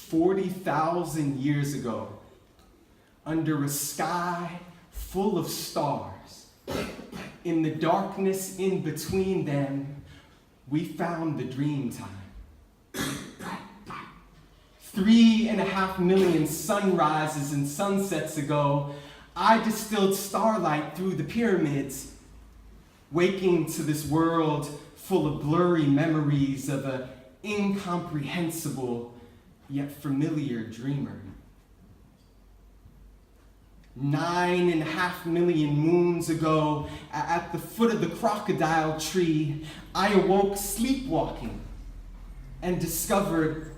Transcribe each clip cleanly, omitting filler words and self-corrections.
40,000 years ago, under a sky full of stars, in the darkness in between them, we found the dream time. 3.5 million sunrises and sunsets ago, I distilled starlight through the pyramids, waking to this world full of blurry memories of an incomprehensible yet familiar dreamer. 9.5 million moons ago, at the foot of the crocodile tree, I awoke sleepwalking and discovered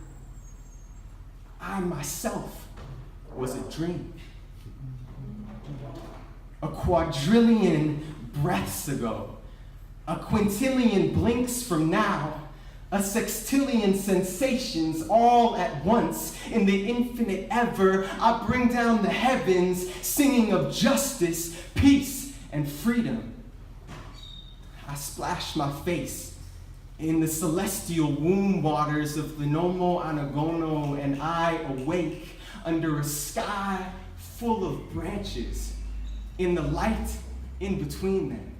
I myself was a dream. A quadrillion breaths ago, a quintillion blinks from now, a sextillion sensations all at once in the infinite ever, I bring down the heavens, singing of justice, peace, and freedom. I splash my face in the celestial womb waters of Linomo Anagono, and I awake under a sky full of branches, in the light in between them,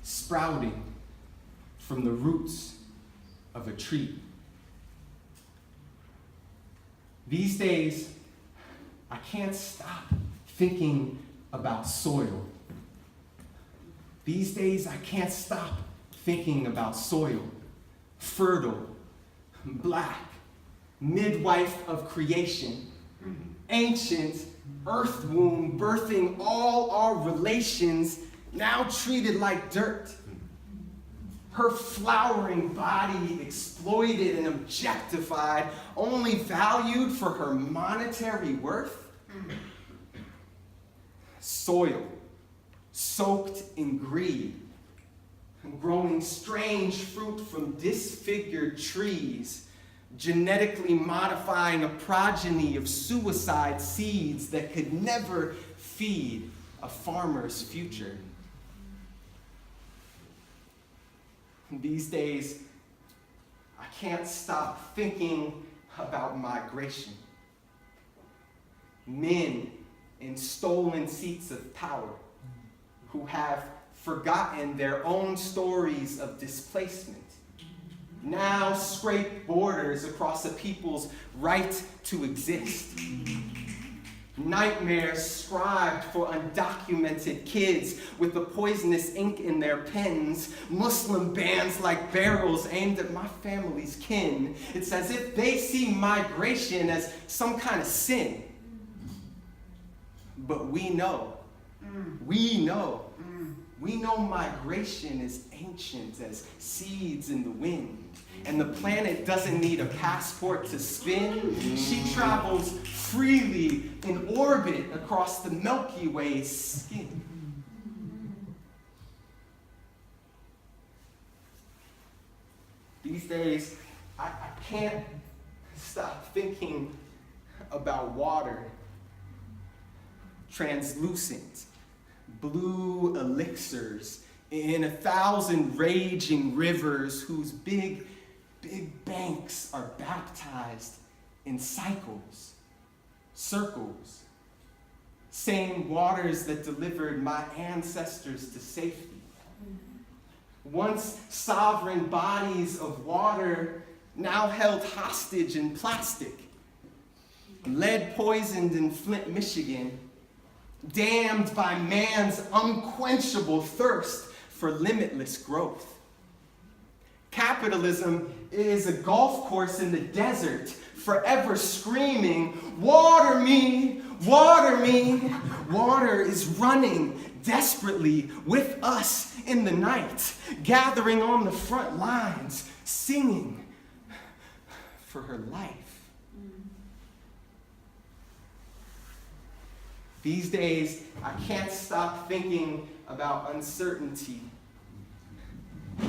sprouting from the roots of a tree. These days, I can't stop thinking about soil. These days, I can't stop thinking about soil. Fertile, black, midwife of creation, ancient earth womb birthing all our relations, now treated like dirt. Her flowering body exploited and objectified, only valued for her monetary worth. Soil, soaked in greed, growing strange fruit from disfigured trees, genetically modifying a progeny of suicide seeds that could never feed a farmer's future. These days, I can't stop thinking about migration. Men in stolen seats of power who have forgotten their own stories of displacement, now scrape borders across a people's right to exist. Nightmares scribed for undocumented kids with the poisonous ink in their pens, Muslim bans like barrels aimed at my family's kin. It's as if they see migration as some kind of sin. But we know migration is ancient as seeds in the wind. And the planet doesn't need a passport to spin. She travels freely in orbit across the Milky Way's skin. These days, I can't stop thinking about water. Translucent, blue elixirs in 1,000 raging rivers whose big banks are baptized in cycles, circles, same waters that delivered my ancestors to safety. Once sovereign bodies of water, now held hostage in plastic, lead poisoned in Flint, Michigan, damned by man's unquenchable thirst for limitless growth. Capitalism is a golf course in the desert, forever screaming, "Water me, water me." Water is running desperately with us in the night, gathering on the front lines, singing for her life. These days, I can't stop thinking about uncertainty.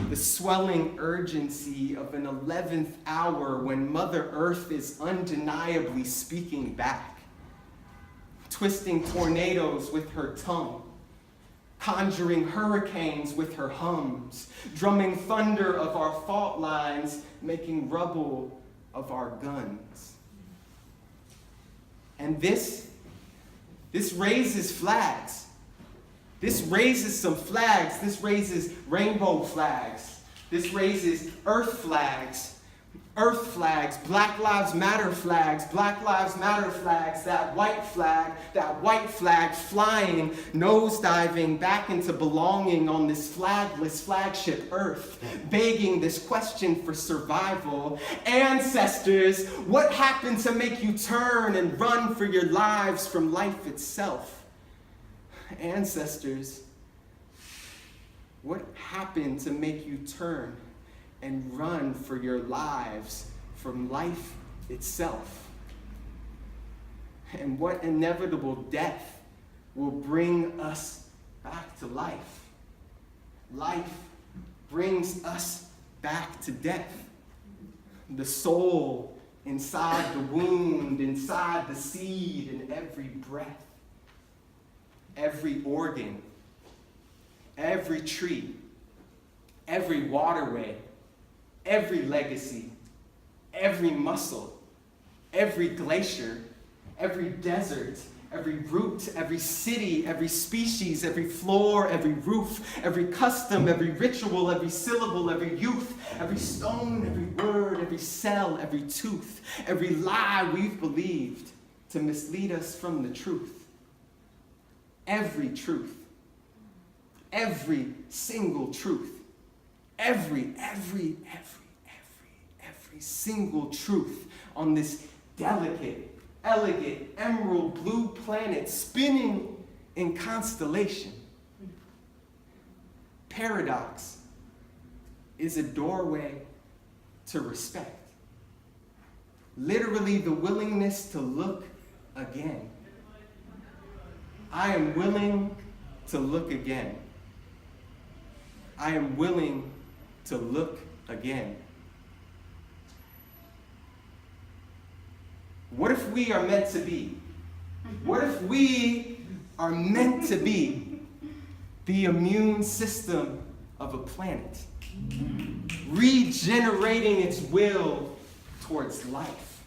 The swelling urgency of an 11th hour when Mother Earth is undeniably speaking back, twisting tornadoes with her tongue, conjuring hurricanes with her hums, drumming thunder of our fault lines, making rubble of our guns. And this raises flags. This raises some flags. This raises rainbow flags. This raises earth flags. Earth flags, Black Lives Matter flags, Black Lives Matter flags, that white flag flying, nosediving back into belonging on this flagless flagship Earth, begging this question for survival. Ancestors, what happened to make you turn and run for your lives from life itself? Ancestors, what happened to make you turn and run for your lives from life itself? And what inevitable death will bring us back to life? Life brings us back to death. The soul inside the wound, inside the seed, in every breath, every organ, every tree, every waterway, every legacy, every muscle, every glacier, every desert, every root, every city, every species, every floor, every roof, every custom, every ritual, every syllable, every youth, every stone, every word, every cell, every tooth, every lie we've believed to mislead us from the truth. Every truth. Every single truth. Every single truth on this delicate, elegant, emerald blue planet spinning in constellation. Paradox is a doorway to respect. Literally the willingness to look again. I am willing to look again. I am willing to look again. What if we are meant to be? What if we are meant to be the immune system of a planet, regenerating its will towards life?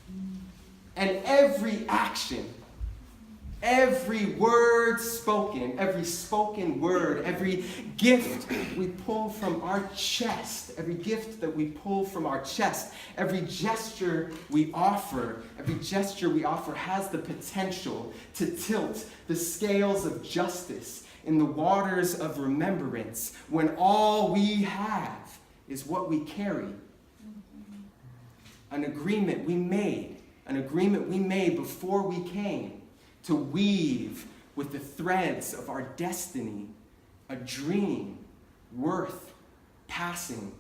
And every action, every word spoken, every spoken word, every gift we pull from our chest, every gift that we pull from our chest, every gesture we offer has the potential to tilt the scales of justice in the waters of remembrance when all we have is what we carry. An agreement we made before we came to weave with the threads of our destiny a dream worth passing